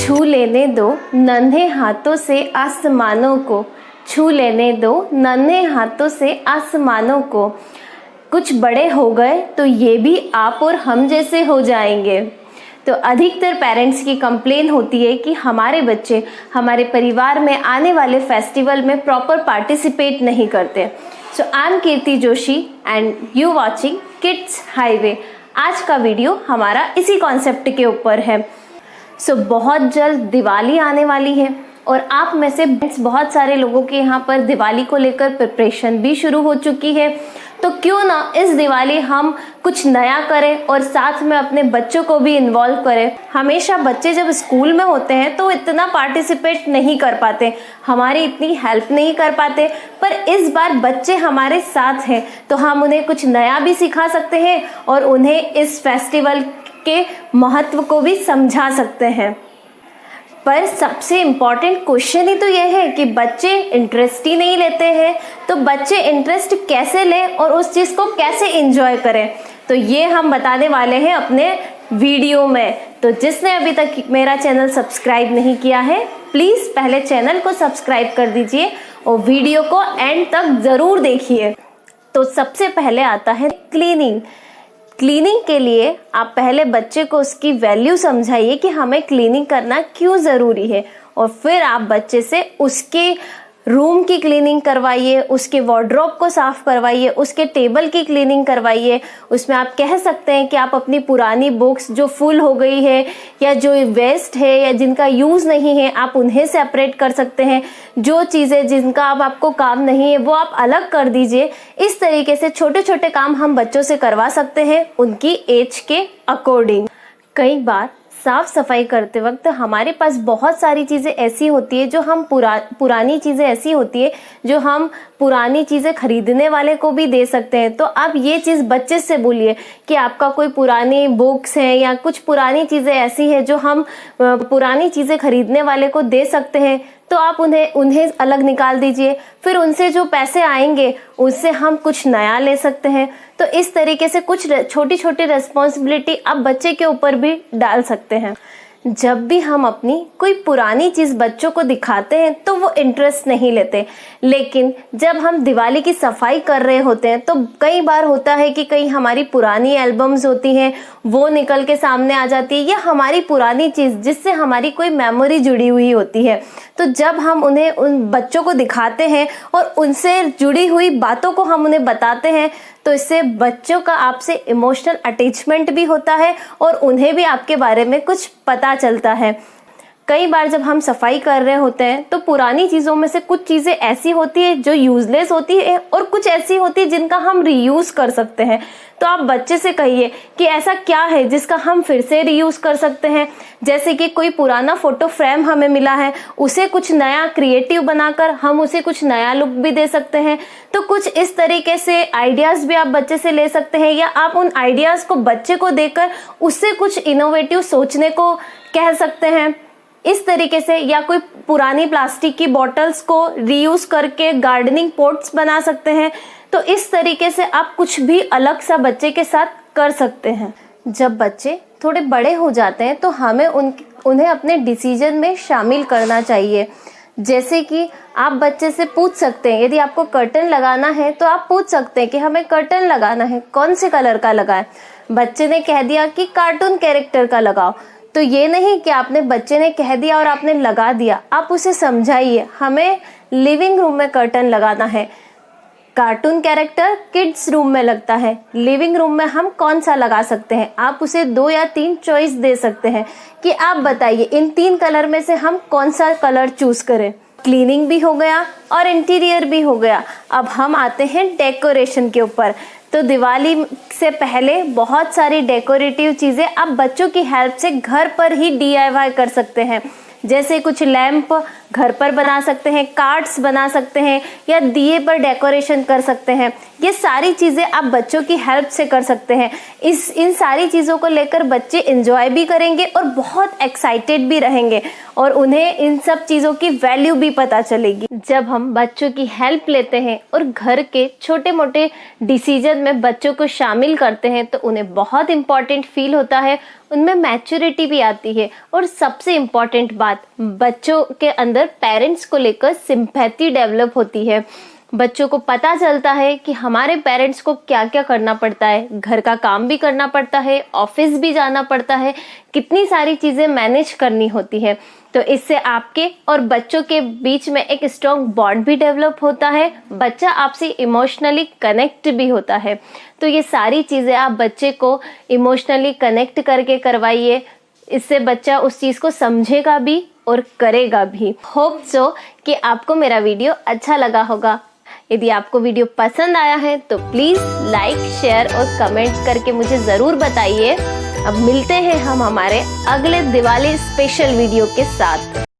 छू लेने दो नन्हे हाथों से आसमानों को, छू लेने दो नन्हे हाथों से आसमानों को। कुछ बड़े हो गए तो ये भी आप और हम जैसे हो जाएंगे। तो अधिकतर पेरेंट्स की कंप्लेन होती है कि हमारे बच्चे हमारे परिवार में आने वाले फेस्टिवल में प्रॉपर पार्टिसिपेट नहीं करते। So I am Kirti Joshi and you watching kids highway. आज का वीडियो हमारा इसी कॉन्सेप्ट के ऊपर है। सो बहुत जल्द दिवाली आने वाली है और आप में से बहुत सारे लोगों के यहाँ पर दिवाली को लेकर प्रिपरेशन भी शुरू हो चुकी है। तो क्यों ना इस दिवाली हम कुछ नया करें और साथ में अपने बच्चों को भी इन्वॉल्व करें। हमेशा बच्चे जब स्कूल में होते हैं तो इतना पार्टिसिपेट नहीं कर पाते, हमारी इतनी हेल्प नहीं कर पाते, पर इस बार बच्चे हमारे साथ हैं तो हम उन्हें कुछ नया भी सिखा सकते हैं और उन्हें इस फेस्टिवल के महत्व को भी समझा सकते हैं। पर सबसे इम्पॉर्टेंट क्वेश्चन ही तो यह है कि बच्चे इंटरेस्ट ही नहीं लेते हैं, तो बच्चे इंटरेस्ट कैसे लें और उस चीज़ को कैसे एंजॉय करें, तो ये हम बताने वाले हैं अपने वीडियो में। तो जिसने अभी तक मेरा चैनल सब्सक्राइब नहीं किया है प्लीज़ पहले चैनल को सब्सक्राइब कर दीजिए और वीडियो को एंड तक ज़रूर देखिए। तो सबसे पहले आता है क्लीनिंग। क्लीनिंग के लिए आप पहले बच्चे को उसकी वैल्यू समझाइए कि हमें क्लीनिंग करना क्यों ज़रूरी है और फिर आप बच्चे से उसके रूम की क्लीनिंग करवाइए, उसके वार्डरोब को साफ़ करवाइए, उसके टेबल की क्लीनिंग करवाइए। उसमें आप कह सकते हैं कि आप अपनी पुरानी बुक्स जो फुल हो गई है या जो वेस्ट है या जिनका यूज़ नहीं है आप उन्हें सेपरेट कर सकते हैं। जो चीज़ें जिनका अब आपको काम नहीं है वो आप अलग कर दीजिए। इस तरीके से छोटे छोटे काम हम बच्चों से करवा सकते हैं उनकी एज के अकॉर्डिंग। कई बार साफ सफाई करते वक्त हमारे पास बहुत सारी चीज़ें ऐसी होती है जो हम पुरानी चीज़ें ऐसी होती है जो हम पुरानी चीज़ें खरीदने वाले को भी दे सकते हैं। तो आप ये चीज़ बच्चे से बोलिए कि आपका कोई पुरानी बुक्स है या कुछ पुरानी चीज़ें ऐसी हैं जो हम पुरानी चीज़ें खरीदने वाले को दे सकते हैं, तो आप उन्हें अलग निकाल दीजिए। फिर उनसे जो पैसे आएंगे उससे हम कुछ नया ले सकते हैं। तो इस तरीके से कुछ छोटी छोटी रिस्पॉन्सिबिलिटी आप बच्चे के ऊपर भी डाल सकते हैं। जब भी हम अपनी कोई पुरानी चीज़ बच्चों को दिखाते हैं तो वो इंटरेस्ट नहीं लेते, लेकिन जब हम दिवाली की सफाई कर रहे होते हैं तो कई बार होता है कि कई हमारी पुरानी एल्बम्स होती हैं वो निकल के सामने आ जाती है या हमारी पुरानी चीज़ जिससे हमारी कोई मेमोरी जुड़ी हुई होती है। तो जब हम उन्हें उन बच्चों को दिखाते हैं और उनसे जुड़ी हुई बातों को हम उन्हें बताते हैं तो इससे बच्चों का आपसे इमोशनल अटैचमेंट भी होता है और उन्हें भी आपके बारे में कुछ पता चलता है। कई बार जब हम सफाई कर रहे होते हैं तो पुरानी चीज़ों में से कुछ चीज़ें ऐसी होती है जो यूजलेस होती है और कुछ ऐसी होती है जिनका हम रीयूज कर सकते हैं। तो आप बच्चे से कहिए कि ऐसा क्या है जिसका हम फिर से रीयूज कर सकते हैं। जैसे कि कोई पुराना फोटो फ्रेम हमें मिला है, उसे कुछ नया क्रिएटिव बनाकर हम उसे कुछ नया लुक भी दे सकते हैं। तो कुछ इस तरीके से आइडियाज़ भी आप बच्चे से ले सकते हैं या आप उन आइडियाज़ को बच्चे को देकर उससे कुछ इनोवेटिव सोचने को कह सकते हैं इस तरीके से। या कोई पुरानी प्लास्टिक की बॉटल्स को रीयूज करके गार्डनिंग पॉट्स बना सकते हैं। तो इस तरीके से आप कुछ भी अलग सा बच्चे के साथ कर सकते हैं। जब बच्चे थोड़े बड़े हो जाते हैं तो हमें उन्हें अपने डिसीजन में शामिल करना चाहिए। जैसे कि आप बच्चे से पूछ सकते हैं, यदि आपको कर्टन लगाना है तो आप पूछ सकते हैं कि हमें कर्टन लगाना है, कौन से कलर का लगाएं। बच्चे ने कह दिया कि कार्टून कैरेक्टर का लगाओ, तो ये नहीं कि आपने बच्चे ने कह दिया और आपने लगा दिया। आप उसे समझाइए हमें लिविंग रूम में कर्टन लगाना है, कार्टून कैरेक्टर किड्स रूम में लगता है, लिविंग रूम में हम कौन सा लगा सकते हैं। आप उसे 2 या 3 चॉइस दे सकते हैं कि आप बताइए इन 3 कलर में से हम कौन सा कलर चूज करें। क्लीनिंग भी हो गया और इंटीरियर भी हो गया। अब हम आते हैं डेकोरेशन के ऊपर। तो दिवाली से पहले बहुत सारी डेकोरेटिव चीज़ें आप बच्चों की हेल्प से घर पर ही DIY कर सकते हैं। जैसे कुछ लैंप घर पर बना सकते हैं, कार्ड्स बना सकते हैं या दिए पर डेकोरेशन कर सकते हैं। ये सारी चीज़ें आप बच्चों की हेल्प से कर सकते हैं। इन सारी चीज़ों को लेकर बच्चे एंजॉय भी करेंगे और बहुत एक्साइटेड भी रहेंगे और उन्हें इन सब चीज़ों की वैल्यू भी पता चलेगी। जब हम बच्चों की हेल्प लेते हैं और घर के छोटे मोटे डिसीजन में बच्चों को शामिल करते हैं तो उन्हें बहुत इम्पॉर्टेंट फील होता है, उनमें मैच्योरिटी भी आती है और सबसे इम्पॉर्टेंट बात, बच्चों के अंदर पेरेंट्स को लेकर सिंपैथी डेवलप होती है। बच्चों को पता चलता है कि हमारे पेरेंट्स को क्या क्या करना पड़ता है, घर का काम भी करना पड़ता है, ऑफिस भी जाना पड़ता है, कितनी सारी चीज़ें मैनेज करनी होती है। तो इससे आपके और बच्चों के बीच में एक स्ट्रॉन्ग बॉन्ड भी डेवलप होता है, बच्चा आपसे इमोशनली कनेक्ट भी होता है। तो ये सारी चीज़ें आप बच्चे को इमोशनली कनेक्ट करके करवाइए, इससे बच्चा उस चीज़ को समझेगा भी और करेगा भी। होप सो कि आपको मेरा वीडियो अच्छा लगा होगा। यदि आपको वीडियो पसंद आया है तो प्लीज़ लाइक, शेयर और कमेंट करके मुझे ज़रूर बताइए। अब मिलते हैं हम हमारे अगले दिवाली स्पेशल वीडियो के साथ।